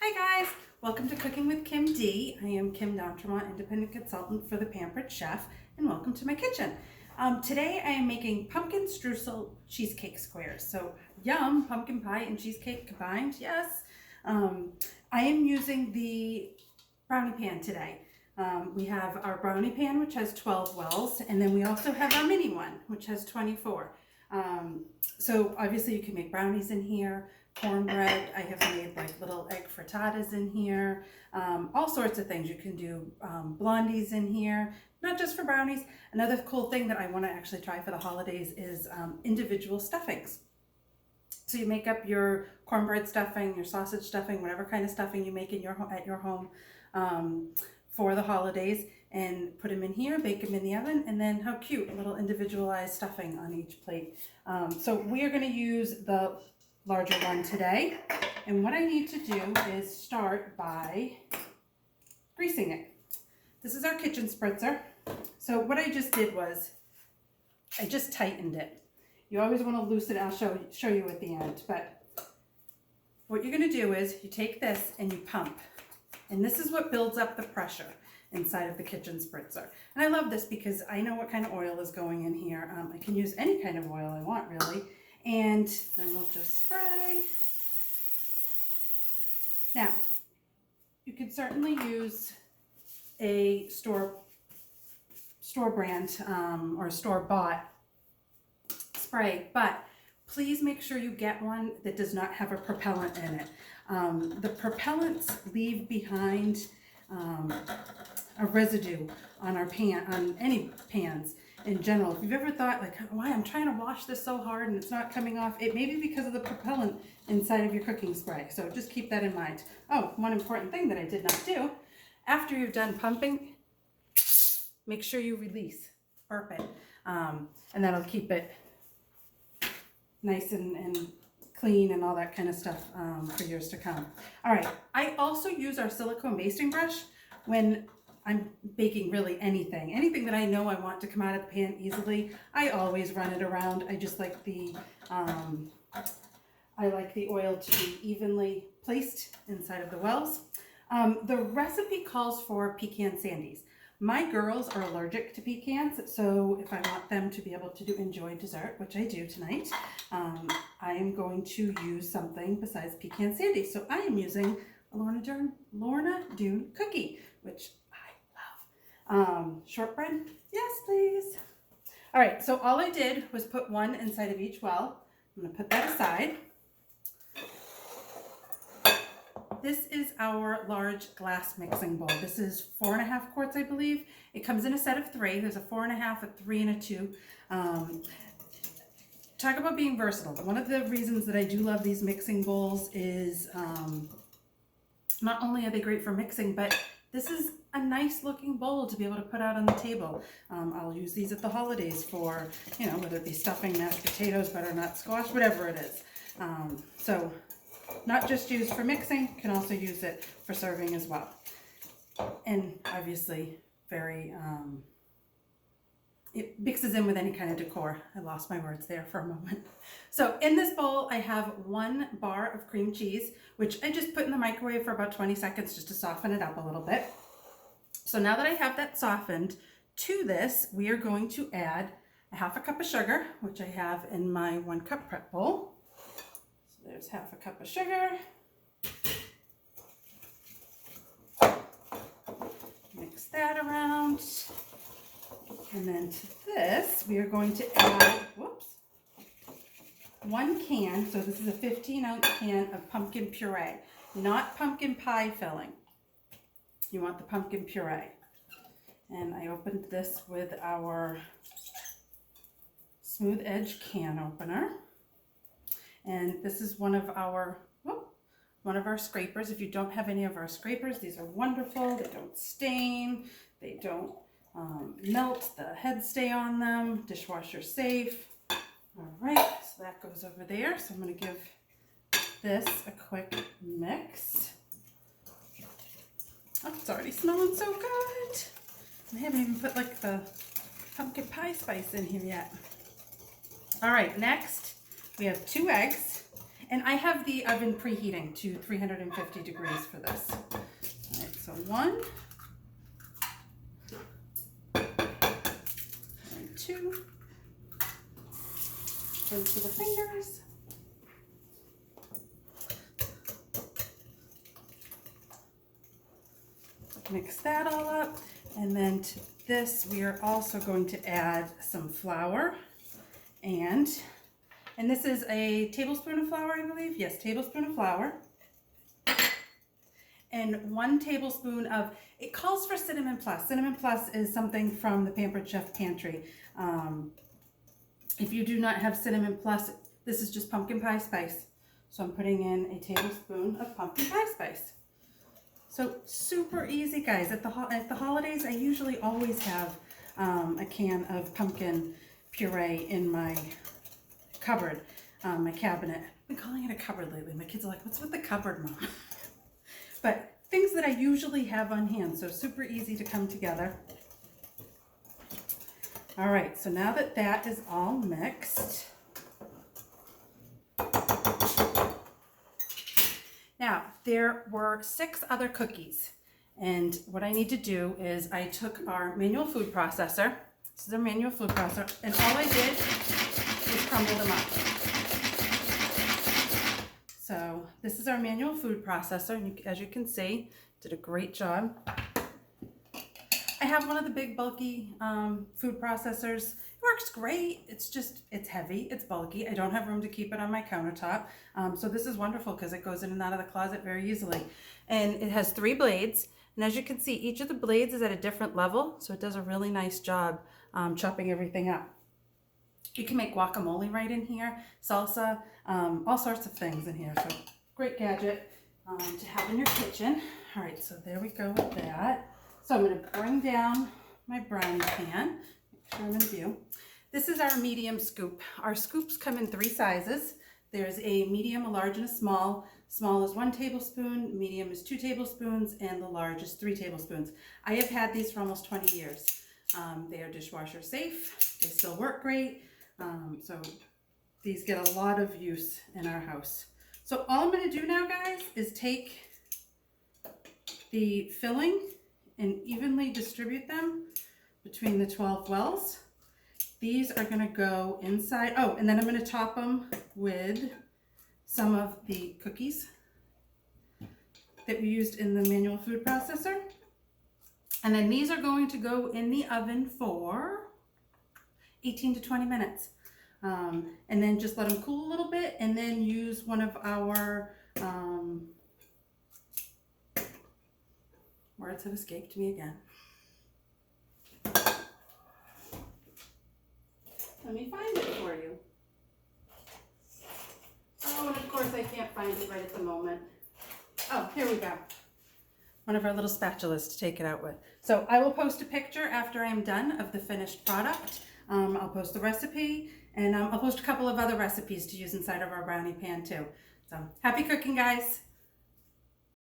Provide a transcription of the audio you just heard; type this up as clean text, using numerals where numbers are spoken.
Hi guys, welcome to Cooking with Kim D. I am Kim D'Entremont, independent consultant for the Pampered Chef, and welcome to my kitchen. Today I am making pumpkin streusel cheesecake squares. So yum, pumpkin pie and cheesecake combined, yes. I am using the brownie pan today. We have our brownie pan, which has 12 wells, and then we also have our mini one, which has 24. So obviously you can make brownies in here, cornbread. I have made like little egg frittatas in here, all sorts of things. You can do blondies in here, not just for brownies. Another cool thing that I want to actually try for the holidays is individual stuffings. So you make up your cornbread stuffing, your sausage stuffing, whatever kind of stuffing you make in at your home for the holidays, and put them in here, bake them in the oven, and then how cute, a little individualized stuffing on each plate. So we are going to use the larger one today, and what I need to do is start by greasing it. This is our kitchen spritzer. So what I just did was I just tightened it. You always want to loosen it. I'll show you at the end, but what you're going to do is you take this and you pump, and this is what builds up the pressure inside of the kitchen spritzer. And I love this because I know what kind of oil is going in here. I can use any kind of oil I want, really. And then we'll just spray. Now, you could certainly use a store brand or store-bought spray, but please make sure you get one that does not have a propellant in it. The propellants leave behind a residue on our pan, on any pans in general. If you've ever thought like, why I'm trying to wash this so hard and it's not coming off, it may be because of the propellant inside of your cooking spray. So just keep that in mind. Oh, one important thing that I did not do, after you've done pumping, make sure you release, burp it, and that'll keep it nice and clean and all that kind of stuff for years to come. All right, I also use our silicone basting brush when I'm baking really anything that I know I want to come out of the pan easily. I always run it around. I just like the oil to be evenly placed inside of the wells. The recipe calls for pecan sandies. My girls are allergic to pecans, so if I want them to be able to enjoy dessert, which I do tonight, I am going to use something besides pecan sandies. So I am using a Lorna Doone cookie, which I love. Shortbread? Yes, please. All right, so all I did was put one inside of each well. I'm going to put that aside. This is our large glass mixing bowl. This is 4.5 quarts, I believe. It comes in a set of 3. There's a 4.5, a 3, and a 2. Talk about being versatile. One of the reasons that I do love these mixing bowls is not only are they great for mixing, but this is a nice looking bowl to be able to put out on the table. I'll use these at the holidays for, whether it be stuffing, mashed potatoes, butternut squash, whatever it is. So not just used for mixing, can also use it for serving as well. And obviously it mixes in with any kind of decor. I lost my words there for a moment. So in this bowl, I have 1 bar of cream cheese, which I just put in the microwave for about 20 seconds just to soften it up a little bit. So now that I have that softened, to this, we are going to add a 1/2 cup of sugar, which I have in my 1 cup prep bowl. So there's 1/2 cup of sugar. Mix that around. And then to this, we are going to add, 1 can. So this is a 15-ounce can of pumpkin puree, not pumpkin pie filling. You want the pumpkin puree. And I opened this with our smooth edge can opener. And this is one of our scrapers. If you don't have any of our scrapers, these are wonderful. They don't stain. They don't melt. The heads stay on them. Dishwasher safe. All right, so that goes over there. So I'm going to give this a quick mix. Oh, it's already smelling so good. I haven't even put like the pumpkin pie spice in here yet. All right, next we have 2 eggs. And I have the oven preheating to 350 degrees for this. All right, so 1, and 2, rinse with the fingers. Mix that all up, and then to this we are also going to add some flour, and this is a tablespoon of flour, I believe. Yes, tablespoon of flour, and 1 tablespoon of, it calls for Cinnamon Plus. Cinnamon Plus is something from the Pampered Chef pantry. If you do not have Cinnamon Plus, this is just pumpkin pie spice. So I'm putting in a tablespoon of pumpkin pie spice. So super easy, guys. At the holidays, I usually always have a can of pumpkin puree in my cupboard, my cabinet. I've been calling it a cupboard lately. My kids are like, what's with the cupboard, Mom? But things that I usually have on hand, so super easy to come together. All right, so now that that is all mixed, now, there were 6 other cookies, and what I need to do is I took our manual food processor. This is our manual food processor, and all I did is crumble them up. So this is our manual food processor, and as you can see, did a great job. I have one of the big bulky food processors. It works great. It's heavy, it's bulky. I don't have room to keep it on my countertop. So this is wonderful because it goes in and out of the closet very easily. And it has 3 blades. And as you can see, each of the blades is at a different level. So it does a really nice job chopping everything up. You can make guacamole right in here, salsa, all sorts of things in here. So great gadget to have in your kitchen. All right, so there we go with that. So I'm going to bring down my brownie pan. Make sure I'm in view. This is our medium scoop. Our scoops come in 3 sizes. There's a medium, a large, and a small. Small is 1 tablespoon, medium is 2 tablespoons, and the large is 3 tablespoons. I have had these for almost 20 years. They are dishwasher safe. They still work great. So these get a lot of use in our house. So all I'm going to do now, guys, is take the filling and evenly distribute them between the 12 wells. These are going to go inside. Oh, and then I'm going to top them with some of the cookies that we used in the manual food processor. And then these are going to go in the oven for 18 to 20 minutes. And then just let them cool a little bit, and then use one of our, words have escaped me again. Let me find it for you. Oh, and of course I can't find it right at the moment. Oh, here we go. One of our little spatulas to take it out with. So I will post a picture after I'm done of the finished product. I'll post the recipe, and I'll post a couple of other recipes to use inside of our brownie pan too. So happy cooking, guys.